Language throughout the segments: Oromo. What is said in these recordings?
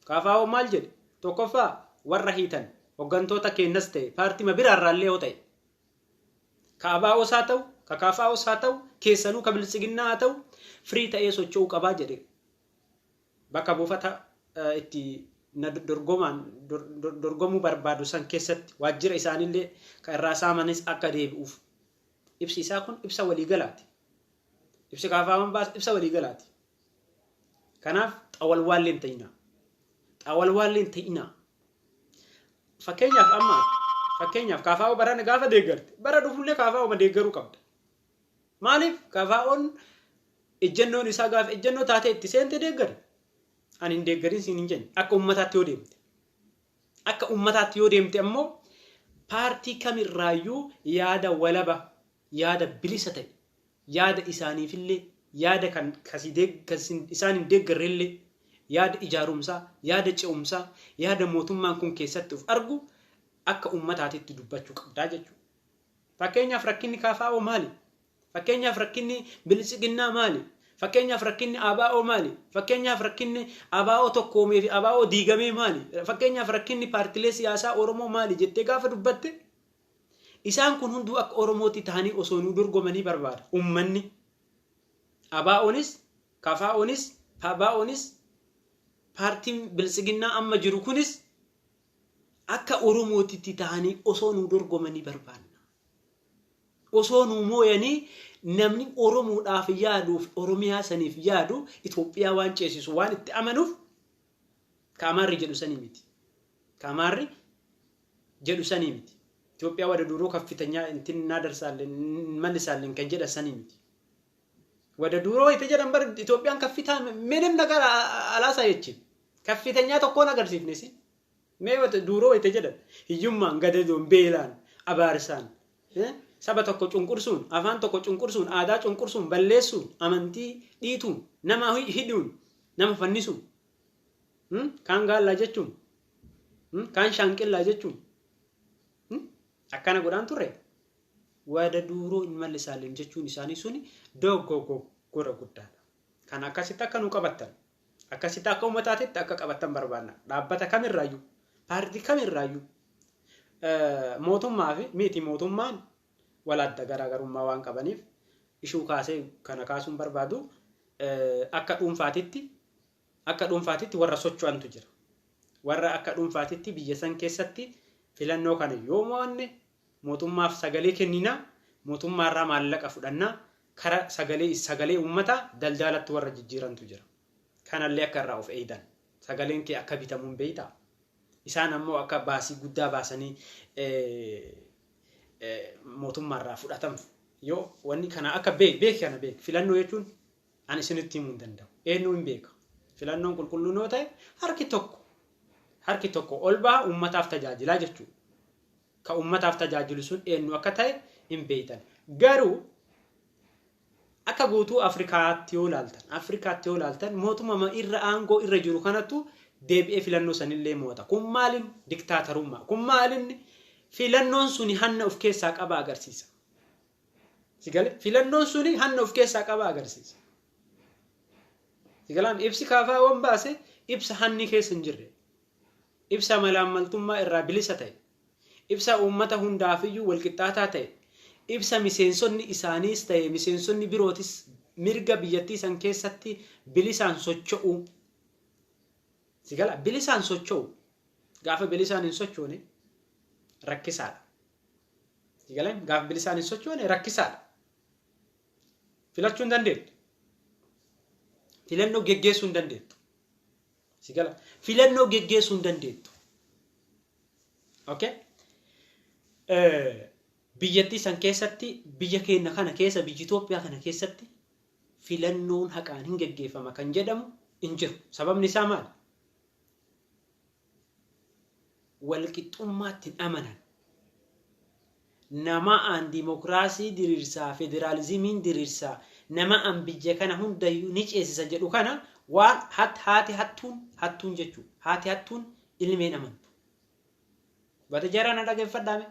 KFO maal jedhe tokkoffaa warra hiitan hoggantoota keenyas ta'e paartii biraarraallee yoo ta'e KFO isaa ta'u KFO isaa ta'u keessanuu ka bilisiginnaa ta'u firii ta'ee socho'uu qabaa jedhe bakka buufata itti dorgomuu barbaadu san keessatti waajjira isaanillee kan irraa saamanis akka deebi'uuf ibsi isaa kun ibsa waliigalaati. Ibsi KFO'n baas ibsa waliigalaati. Kanaaf xawalwaalleen ta'ina. Xawalwaalleen ta'ina. Fakkeenyaaf KFO barana gaafa deeggarte bara dhufullee KFO deeggaruu qabda. Maaliif KFO'n ejjennoon isaa gaafa ejjennoo taatee itti seente deeggare. Ani hin deeggarin siin hin jenne akka ummataatti yoo deemte. Akka ummataatti yoo deemte ammoo paartii kamirraayyuu yaada walaba, yaada bilisa ta'e, yaada isaaniifillee, yaada kan isaan hin deeggarrellee, yaada ijaarumsaa, yaada ce'umsaa, yaada mootummaan kun keessatti of argu akka ummataatitti dubbachuu qabdaa jechuudha. Fakkeenyaaf rakkinni KFO maali? Fakkeenyaaf rakkinni bilisiginnaa maali? Fakkeenyaaf rakkinni ABO maali? Fakkeenyaaf rakkinni ABO tokkoomee fi ABO diigamee maali? Fakkeenyaaf rakkinni paartilee siyaasaa Oromoo maali jettee gaafa dubbatte isaan kun hunduu akka Oromooti ta'anii osoo nu dorgomanii barbaada. Ummanni ABO'nis KFO'nis ABO'nis paartiin bilisiginnaa amma jiru kunis akka Oromootitti ta'anii osoo nu dorgomanii barbaadna. Osoo nu mooyanii namni Oromoodhaaf yaaduuf Oromiyaa saniif yaadu Itoophiyaa waan ceesisu waan itti amanuuf Kaamarri jedhu sanii miti. Kaamarri jedhu sanii miti. Itoophiyaa wada duroo kaffitanyaa intin naadarsalleen mallisaalleen kan jedha sanii miti. Wada duroo itti jedhan bar Itoophiyaan kaffitaa menem nagar alaasaa jechuun kaffitanyaa tokkoon agarsiifnesi. Mee wada duroo itti jedhan hiyyummaan gadadoon beelaan abaarsaan saba tokko cunqursuun afaan tokko cunqursuun aadaa cunqursuun balleessuun amantii dhiituun nama hidhuun nama fannisuun kaan gaallaa jechuun kaan shaanqillaa jechuun akkana godhaan turre wada duroo hin mallisaalleen jechuun isaanii suni dogoggora guddaadha. Kan akkasitti akka nu qabattan akkasitti akka uummataatitti akka qabattan barbaanna. Dhaabbata kamirraayyuu paartii kamirraayyuu mootummaa fi miti mootummaan walaadda garaagarummaa waan qabaniif ishuu kaasee kana kaasuun barbaadu akka dhuunfaatitti warra socho'antu jira. Warra akka dhuunfaatitti biyya san keessatti filannoo kana yoo mo'anne mootummaaf sagalee kenninaa mootummaarraa maallaqa fudhannaa kara sagalee uummataa daldaalatti warra jijjiirantu jira. Kanallee akka irraa of eedan sagaleen kee akka bitamuun beeytaa. Isaan ammoo akka baasii guddaa baasanii mootummaarraa fudhatamu yoo wanni kana akka beek kana beek filannoo jechuun ani isinitti himuu hin danda'u. Eenyu hin beeka. Filannoon qulqulluu yoo ta'e harki tokko ol baa uummataaf tajaajilaa jechuudha. Ka uummataaf tajaajilu sun eenyu akka ta'e hin beektan. Garuu akka guutuu Afrikaatti yoo ilaaltan mootummaa irra aangoo irra jiru kanattu deebi'ee filannoo sanillee mo'ata. Kun maalin diktaatarummaa? Kun maalin filannoon suni hanna of keessaa qaba agarsiisa. Sigale filannoon suni hanna of keessaa qaba agarsiisa. Sigalaan ibsi KFO'n baase ibsa hanni keessa hin jirre. Ibsa malaammaltummaa irraa bilisa ta'e. Ibsa uummata hundaafiyyuu walqixxaataa ta'e. Ibsa miseensonni isaaniis ta'e miseensonni birootis mirga biyyattii san keessatti bilisaan socho'u. Sigala bilisaan socho'u gaafa bilisaan hin sochoone rakkisaadha. Sigalaan gaafa bilisaan hin sochoone rakkisaadha. Filachuu hin dandeettu. Filannoo geggeessuu hin dandeettu. Sigala filannoo geggeessuu hin dandeettu. Okay? Biyyattii san keessatti biyya keenya kana keessa biyya Itoophiyaa kana keessatti filannoon haqaan hin geggeeffama kan jedhamu hin jiru. Sababni isaa maali? Walqixxummaatti amanan. Nama aan dimokiraasii diriirsaa federaalizimiin diriirsaa nama aan biyya kana hundayyuu ni ceesisa jedhu kana waan haati hattuun jechuudha. Haati hattuun ilmeen amantu. Bata jarana dhaggeeffadhaame.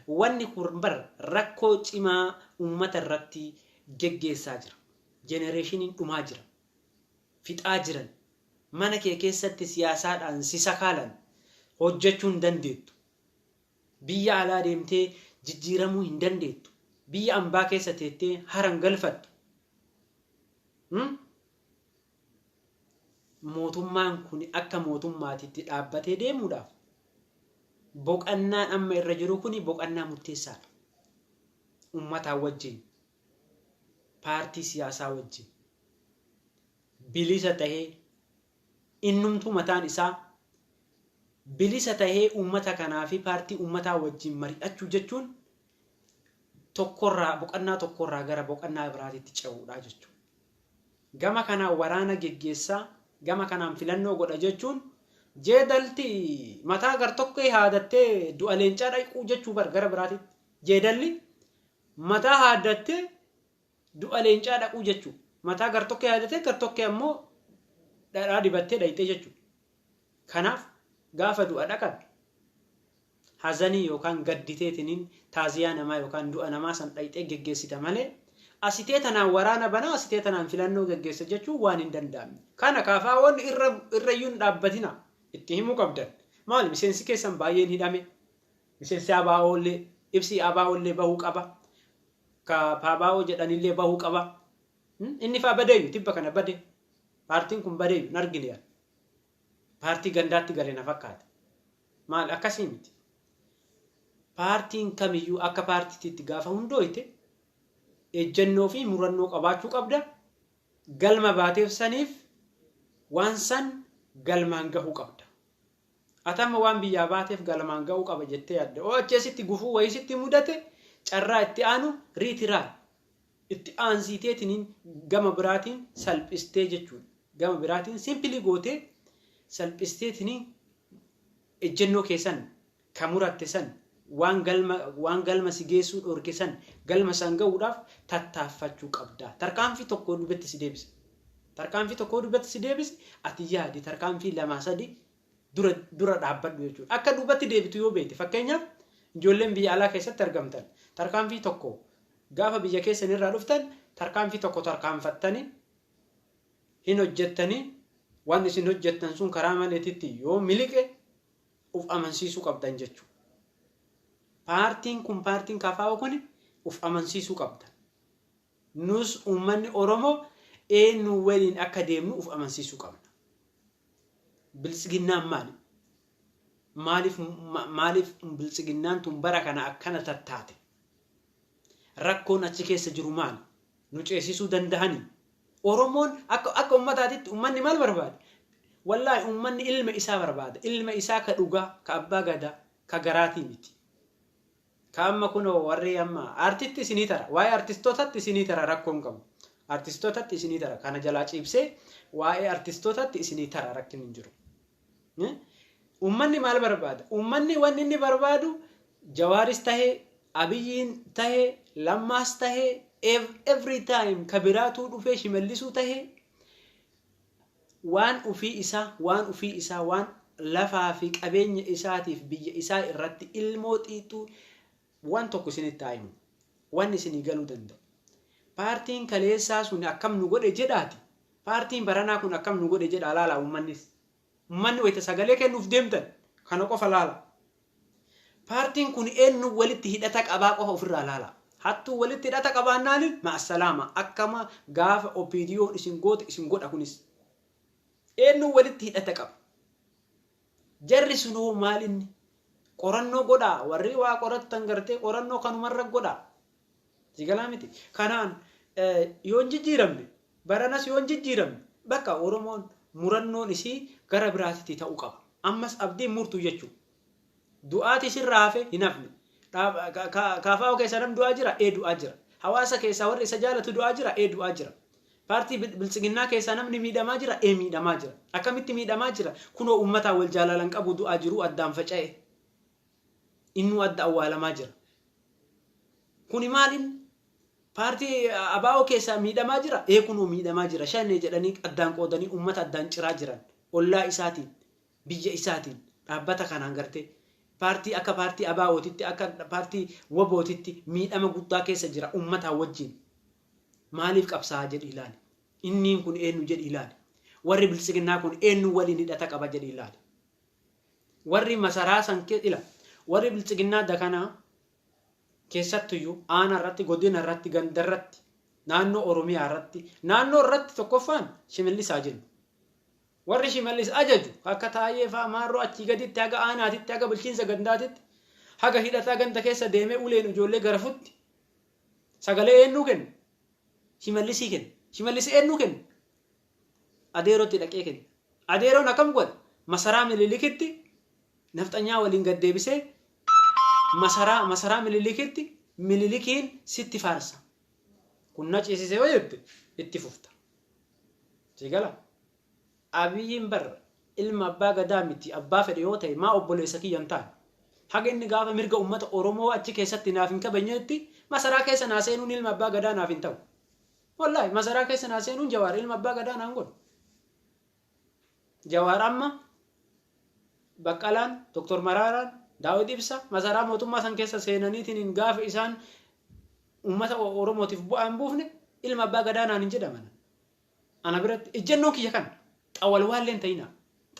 Wanni kun rakkoo cimaa uummata irratti geggeessaa jira. Generationiin dhumaa jira. Fixaa jiran. mana kee keessatti siyaasaadhaan si sakaalan hojjechuu hin dandeettu. Biyya alaa deemtee jijjiiramuu hin dandeettu. Biyya ambaa keessa teettee haran galfattu. Mootummaan kun akka mootummaatitti dhaabbatee deemuudhaaf boqannaan amma irra jiru kun boqannaa murteessaadha. Uummataa wajjin, paartii siyaasaa wajjin bilisa tahee innumtuu mataan isaa bilisa tahee uummata kanaa fi paartii uummataa wajjin mari'achuu jechuun boqannaa tokkorraa gara boqannaa biraatitti ce'uudha jechuudha. Gama kanaan waraana geggeessaa, gama kanaan filannoo godha jechuun jeedalti mataa gar-tokkee haadattee du'a leencaa dhaquu jechuu gara biraatitti. Jeedalli mataa haadattee du'a leencaa dhaquu jechuu. Mataa gar-tokkee haadattee gar-tokkee ammoo dhadhaa dibattee dhayxee jechuudha. Kanaaf gaafa du'a dhaqan hazanii yookaan gadditeetiniin taaziyaa namaa yookaan du'a namaa san dhayxee geggeessita malee asitee tanaan waraana banaa asitee tanaan filannoo geggeessa jechuun waan hin danda'amne. Kana kaafaawwan irrayyuu hin dhaabbatina itti himuu qabdan. Maali miseensi keessan baay'een hidhame. Miseensi ABO'ollee ibsi ABO'ollee bahuu qaba. Paabaa'oo jedhanillee bahuu qaba. Inni faa badeeyyu tibba kana bade. Paartiin kun badeeyyu hin argine. Paartii gandaatti galee na fakkaata. Maali akkasii miti. Paartiin kamiyyuu akka paartiitti gaafa hundooyte ejjennoo fi murannoo qabaachuu qabda. Galma baateef saniif waan san galmaan gahuu qabda. Atama waan biyyaa baateef galmaan gahuu qaba jettee yaadda. Oo acheesitti gufuu wayisitti mudate carraa itti aanu riitiraa itti aansiiteetiniin gama biraatiin salphistee jechuudha. Gama biraatiin simpilii gootee salphisteetiniin ejjennoo keessan kan muratte san waan galma si geessuu dhorke san galma san gahuudhaaf tattaaffachuu qabda. Tarkaanfii tokko dubbatti si deebise. Tarkaanfii tokko dubbatti si deebise ati yaadi tarkaanfii 2-3 dura dhaabbadhu jechuudha. Akka dubbatti deebitu yoo beekte fakkeenyaaf ijoolleen biyya alaa keessatti argamtan tarkaanfii tokko gaafa biyya keessan irraa dhuftan tarkaanfii tokko tarkaanfattanii hin hojjettanii waan isin hojjettan sun karaa maleetitti yoo miliqe uf amansiisuu qabdan jechuudha. Paartiin kun paartiin KFO kun uf amansiisuu qabda. Nus uummanni Oromoo eenyu waliin akka deemnu uf amansiisuu qabna. Biltsiginnaan maali? Maaliif biltsiginnaan tun bara kana akkana tattaate? Rakkoon achi keessa jiru maali? Nu ceesisuu dandahanii? Oromoon akka uummataatitti uummanni maal barbaada? Wallaahi uummanni ilma isaa barbaada. Ilma isaa ka dhugaa, ka abbaa gadaa, ka garaatii miti. Kaamma kunoo warri amma artisti isinii tara. Waa'ee artistootatti isinii tara rakkoon qabu. Artistootatti isinii tara. Kana jalaa ciibsee waa'ee artistootatti isinii tara rakkin hin jiru. Uummanni maal barbaada? Uummanni wanni inni barbaadu Jawaaris tahee, Abiyyiin tahee, Lammaas tahee, every time ka biraatuu dhufee Shimallisuu tahee waan ufii isaa waan lafaa fi qabeenya isaatiif biyya isaa irratti ilmoo xiixuu waan tokko isinitti himu. Waan isinii galuu danda'u. Paartiin kaleessaa sun akkam nu godhe jedhaati. Paartiin baranaa kun akkam nu godhe jedha laala uummannis. Uummanni wayita sagalee kennuuf deemtan kana qofa laala. Paartiin kun eenyu walitti hidhata qabaa qofa ofirraa laala. Hattuu walitti hidhata qabaannaan ma'asalaama akkama gaafa OPDO isin goote isin godha kunis. Eenyu walitti hidhata qaba. Jarri sunoo maal inni? Qorannoo godhaa warri waa qorattan gartee qorannoo kanumarra godhaa. Sigalaa miti. Kanaan yoon jijjiiramne baranas yoon jijjiiramne bakka Oromoon murannoon isii gara biraatitti ta'uu qaba. Ammas abdiin murtuu jechuudha. Du'aati sirraa hafe hin hafne. KFO keessa nam du'aa jira du'aa jira. Hawaasa keessa warri isa jaalatu du'aa jira du'aa jira. Paartii biltsiginnaa keessa namni miidhamaa jira miidhamaa jira. Akkamitti miidhamaa jira? Kunoo uummataa wal jaalalan qabu du'aa jiru addaan faca'e. Innu adda awwaalamaa jira. Kuni maalin? Paartii ABO keessa miidhamaa jira kunoo miidhamaa jira. Shanee jedhanii addaan qoodanii uummata addaan ciraa jiran. Ollaa isaatiin, biyya isaatiin dhaabbata kanaan gartee paartii akka paartii ABO'titti akka paartii WBO'titti miidhama guddaa keessa jira uummataa wajjin. Maaliif qabsaa jedhi ilaali. Inniin kun eenyu jedhi ilaali. warri bilisiginnaa kun eenyu waliin hidhata qaba jedhi ilaali. Warri masaraa san warri bilisiginnaa dakanaa keessattuyyuu aanaa irratti godina irratti ganda irratti naannoo Oromiyaa irratti naannoo irratti tokkoffaan Shimallis haa jennu. Warri Shimallis ajaju akka taayee fa'aa maarroo achii gaditti haga aanaatitti haga bulchiinsa gandaatitti haga hidhataa ganda keessa deemee uleen ijoollee garafutti sagalee eenyu kenna? Shimallisii kenna. Shimallis eenyu kenna? Adeerootti dhaqee kenna. Adeeroon akkam godha? Masaraa Minilikitti nafxanyaa waliin gad deebisee masaraa Minilikitti Minilikiin sitti faarsa. Kun na ciisisee yoo jette itti fufta. Sigala. Abiyyiin barra ilma abbaa gadaa miti abbaa fedhe yoo ta'e maa obboleessa kiyyan ta'an. Haga inni gaafa mirga ummata Oromoo achi keessatti naaf hin kabajnetti masaraa keessa naa seenuun ilma abbaa gadaa naaf hin ta'u. Wallahi masaraa keessa naa seenuun Jawaar ilma abbaa gadaa naan godhu. Jawaar amma Baqqalaan, Dr. Maraaraan, Daawit Ibsa masaraa mootummaa san keessa seenaniitiin gaafa isaan ummata Oromootiif bu'aan buufne ilma abbaa gadaa naan hin jedhaman. Ana biratti ejjennoo kiyya kana xawwal waalleen ta'ina.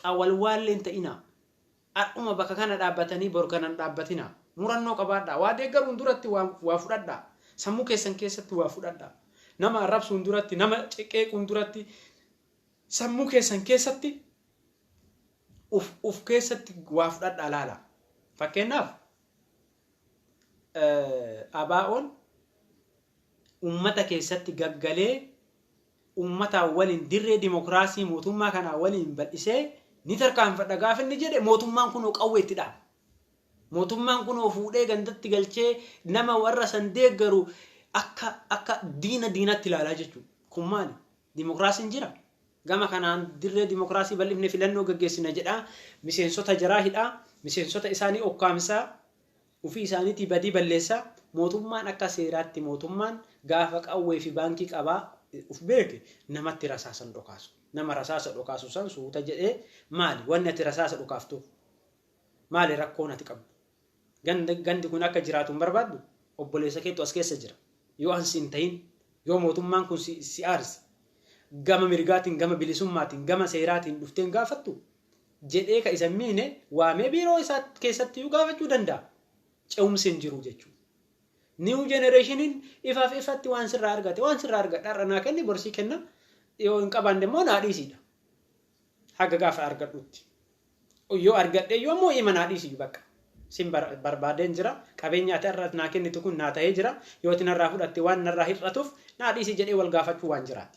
Xawwal waalleen ta'ina. Aduma bakka kana dhaabbatanii bor kanan dhaabbatina. Murannoo qabaadhaa. Waa deeggaruun duratti waa fudhadhaa. Sammuu keessan keessatti waa fudhadhaa. Nama arrabsuun duratti, nama xiqqeequun duratti sammuu keessan keessatti uf keessatti waa fudhadhaa laala. Fakkeenyaaf ABO'n ummata keessatti gaggalee ummata waliin dirree dimokiraasii mootummaa kana waliin bal'isee ni tarkaanfadha gaafa inni jedhe mootummaan kun qawweetti dhaaba. Mootummaan kun fuudhee gandatti galchee nama warra san deeggaru akka diinatti ilaalaa jechuudha. Kun maali? Dimokiraasiin jira. Gama kanaan dirree dimokiraasii bal'ifnee filannoo gaggeessina jedhaa. Miseensota jaraa hidhaa. Miseensota isaanii okkaamsaa. Ufii isaaniitii badii balleessaa. Mootummaan akka seeraatti mootummaan gaafa qawwee fi baankii qabaa uf beeke namatti rasaasan dhokaasu. Nama rasaasa dhokaasu san suuta jedhee maali? Wanni ati rasaasa dhokaaftuuf? Maali rakkoon ati qabdu? Gandi kun akka jiraatu hin barbaaddu? Obboleessa keetu as keessa jira. Yoo ansi hin ta'in, yoo mootummaan kun si aarse, gama mirgaatiin, gama bilisummaatiin, gama seeraatiin dhufteen gaafattu jedhee ka isa miine waamee biiroo isaa keessatti gaafachuu danda'a. Ce'umsi hin jiru jechuudha. New generationiin ifaaf ifatti waan sirraa argate, waan sirraa argadhaa naa kenni borsii kenna. Yoo hin qabaanne immoo naa dhiisiidha. Haga gaafa argadhutti. Yoo argadhe yoo immoo ima naa dhiisii bakka. Sin barbaadeen jira. Qabeenya ati irraa naa kennitu kun naa ta'ee jira. Yoo ati narraa fudhatte waan narraa hir'atuuf naa dhiisii jedhee wal gaafachuu waan jiraati.